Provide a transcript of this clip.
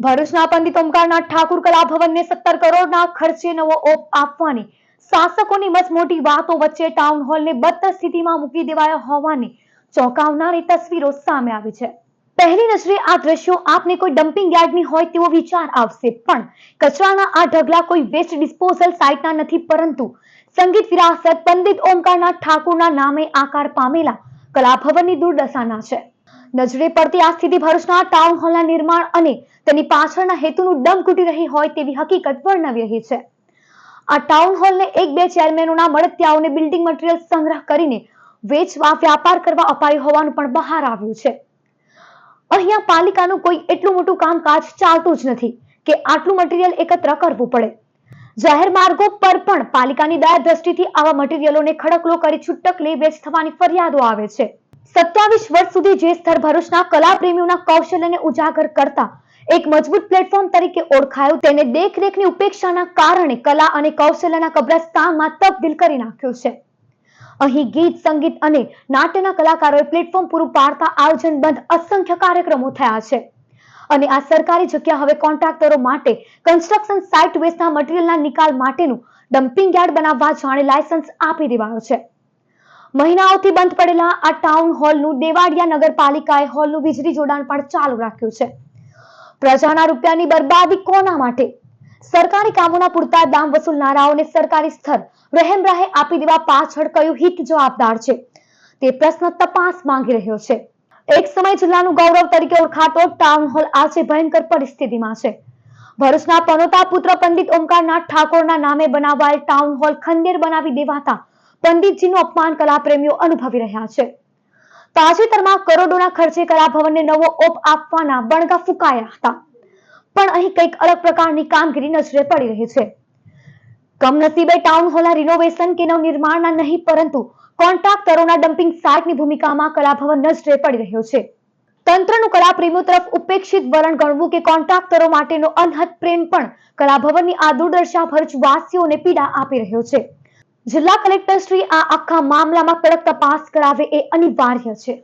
ભરૂચના પંડિત ઓમકારનાથ ઠાકુર કલા ભવનને 17 કરોડના ખર્ચે નવો ઓપ આપવાની શાસકોની મસમોટી વાતો વચ્ચે ટાઉન હોલને બદતર સ્થિતિમાં મૂકી દેવાયા હોવાની ચોંકાવનારી તસવીરો સામે આવી છે। પહેલી નજરે આ દ્રશ્યો આપને કોઈ ડમ્પિંગ યાર્ડની હોય તેવો વિચાર આવશે, પણ કચરાના આ ઢગલા કોઈ વેસ્ટ ડિસ્પોઝલ સાઇટના નથી, પરંતુ સંગીત વિરાસત પંડિત ઓમકારનાથ ઠાકુરના નામે આકાર પામેલા કલા ભવનની દુર્દશાના છે। નજરે પડતી આ સ્થિતિ ભરૂચના ટાઉન હોલના નિર્માણ અને તેની પાછળના હેતુનું દમ ઘૂંટી રહી હોય તેવી હકીકત વર્ણવી રહી છે। આ ટાઉન હોલને એક બે ચેરમેનોના મળતિયાઓને બિલ્ડિંગ મટીરીયલ સંગ્રહ કરીને વેચવા વ્યાપાર કરવા અપાયું હોવાનું પણ બહાર આવ્યું છે। અહીંયા પાલિકાનું કોઈ એટલું મોટું કામકાજ ચાલતું જ નથી કે આટલું મટીરીયલ એકત્ર કરવું પડે। જાહેર માર્ગો પર પણ પાલિકાની દયા દ્રષ્ટિથી આવા મટીરીયલોને ખડકલો કરી છૂટક લે વેચ થવાની ફરિયાદો આવે છે। 27 વર્ષ સુધી જે સ્તર ભરૂચના કલા પ્રેમીઓના કૌશલ્યને ઉજાગર કરતા એક મજબૂત પ્લેટફોર્મ તરીકે ઓળખાયું, તેને દેખરેખની ઉપેક્ષાના કારણે કલા અને કૌશલ્યના કબ્રસ્તાનમાં તબદીલ કરી નાખ્યું છે। અહીં ગીત, સંગીત અને નાટ્યના કલાકારોએ પ્લેટફોર્મ પૂરું પાડતા આયોજનબદ્ધ અસંખ્ય કાર્યક્રમો થયા છે અને આ સરકારી જગ્યા હવે કોન્ટ્રાક્ટરો માટે કન્સ્ટ્રક્શન સાઇટ વેસ્ટના મટીરીયલના નિકાલ માટેનું ડમ્પિંગ યાર્ડ બનાવવા જાણે લાયસન્સ આપી દેવાયો છે। મહિનાઓથી બંધ પડેલા આ ટાઉન હોલનું દેવાડિયા નગરપાલિકાએ હોલનું વીજળી જોડાણ પણ ચાલુ રાખ્યું છે। પ્રજાના રૂપિયાની બરબાદી કોના માટે? સરકારી કામોના પૂરતા દામ વસૂલનારાઓને સરકારી સ્થળ રહેમરાહે આપી દેવા પાછળ કયું હિત જવાબદાર છે તે પ્રશ્ન તપાસ માંગી રહ્યો છે। એક સમય જિલ્લાનું ગૌરવ તરીકે ઓળખાતો ટાઉન હોલ આજે ભયંકર પરિસ્થિતિમાં છે। ભરૂચના પનોતા પુત્ર પંડિત ઓમકારનાથ ઠાકોરના નામે બનાવાયેલ ટાઉન હોલ ખંડેર બનાવી દેવાતા પંડિતજીનું અપમાન કલા પ્રેમીઓ અનુભવી રહ્યા છે। તાજેતરમાં કરોડોના ખર્ચે કલા ભવનને નવો ઓપ આપવાના બણગા ફૂંકાયા હતા, પણ અહીં કંઈક અલગ પ્રકારની કામગીરી નજરે પડી રહી છે। કમનસીબે ટાઉન હોલના રિનોવેશન કે નવનિર્માણના નહીં, પરંતુ કોન્ટ્રાક્ટરોના ડમ્પિંગ સાઇટની ભૂમિકામાં કલા ભવન નજરે પડી રહ્યો છે। તંત્રનું કલા પ્રેમીઓ તરફ ઉપેક્ષિત વલણ ગણવું કે કોન્ટ્રાક્ટરો માટેનો અનહદ પ્રેમ પણ કલા ભવનની આ દુર્દશા ભરૂચ વાસીઓને પીડા આપી રહ્યો છે। જિલ્લા કલેક્ટર શ્રી આ આખા મામલામાં કડક તપાસ કરાવે એ અનિવાર્ય છે।